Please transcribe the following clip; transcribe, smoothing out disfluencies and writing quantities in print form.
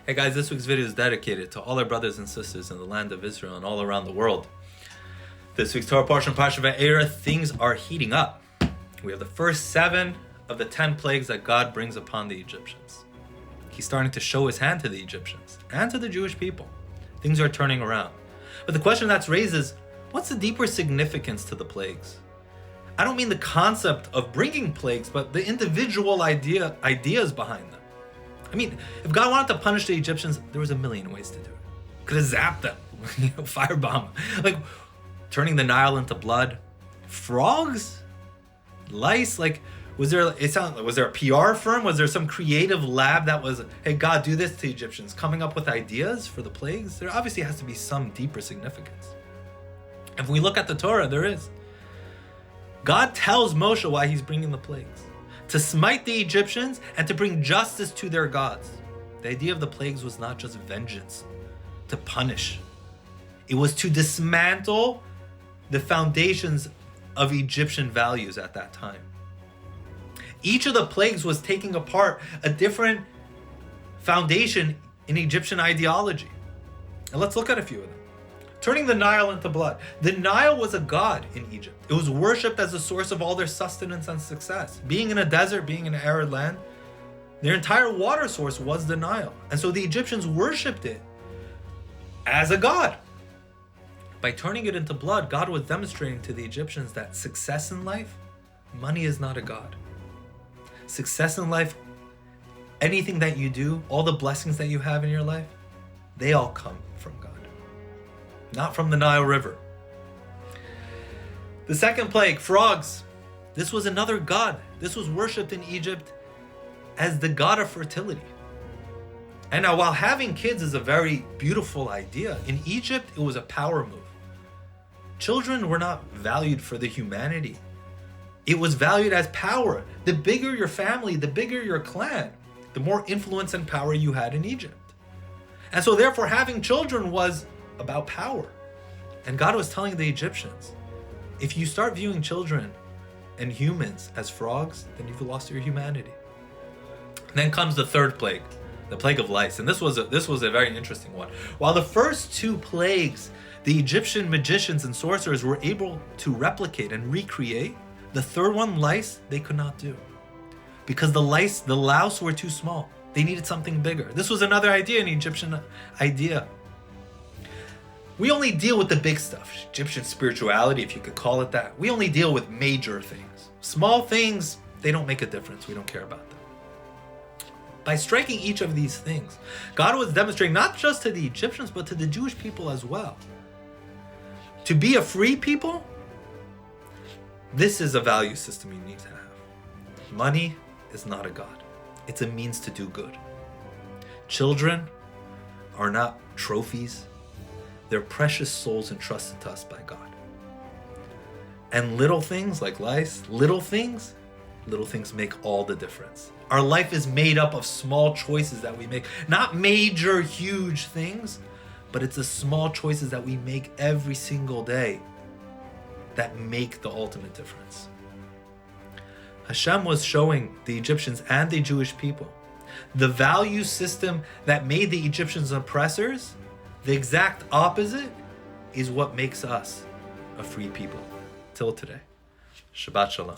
Hey guys, this week's video is dedicated to all our brothers and sisters in the land of Israel and all around the world. This week's Torah portion, Parsha Va'era, things are heating up. We have the first 7 of the 10 plagues that God brings upon the Egyptians. He's starting to show his hand to the Egyptians and to the Jewish people. Things are turning around. But the question that's raised is, what's the deeper significance to the plagues? I don't mean the concept of bringing plagues, but the individual ideas behind them. I mean, if God wanted to punish the Egyptians, there was a million ways to do it. Could have zapped them, firebomb, like turning the Nile into blood, frogs, lice. Like, was there a PR firm? Was there some creative lab that was, hey, God, do this to Egyptians, coming up with ideas for the plagues? There obviously has to be some deeper significance. If we look at the Torah, there is. God tells Moshe why he's bringing the plagues. To smite the Egyptians and to bring justice to their gods. The idea of the plagues was not just vengeance, to punish. It was to dismantle the foundations of Egyptian values at that time. Each of the plagues was taking apart a different foundation in Egyptian ideology. And let's look at a few of them. Turning the Nile into blood. The Nile was a god in Egypt. It was worshipped as the source of all their sustenance and success. Being in a desert, being in an arid land, their entire water source was the Nile. And so the Egyptians worshipped it as a god. By turning it into blood, God was demonstrating to the Egyptians that success in life, money is not a god. Success in life, anything that you do, all the blessings that you have in your life, they all come from God. Not from the Nile River. The second plague, frogs. This was another god. This was worshipped in Egypt as the god of fertility. And now, while having kids is a very beautiful idea, in Egypt it was a power move. Children were not valued for the humanity. It was valued as power. The bigger your family, the bigger your clan, the more influence and power you had in Egypt. And so therefore having children was about power. And God was telling the Egyptians, if you start viewing children and humans as frogs, then you've lost your humanity. And then comes the third plague, the plague of lice. And this was a very interesting one. While the first 2 plagues, the Egyptian magicians and sorcerers were able to replicate and recreate, the third one, lice, they could not do. Because the louse were too small. They needed something bigger. This was another idea, an Egyptian idea. We only deal with the big stuff, Egyptian spirituality, if you could call it that. We only deal with major things. Small things, they don't make a difference. We don't care about them. By striking each of these things, God was demonstrating not just to the Egyptians, but to the Jewish people as well. To be a free people, this is a value system you need to have. Money is not a god. It's a means to do good. Children are not trophies. They're precious souls entrusted to us by God. And little things like lice, little things make all the difference. Our life is made up of small choices that we make. Not major, huge things, but it's the small choices that we make every single day that make the ultimate difference. Hashem was showing the Egyptians and the Jewish people the value system that made the Egyptians oppressors. The exact opposite is what makes us a free people till today. Shabbat Shalom.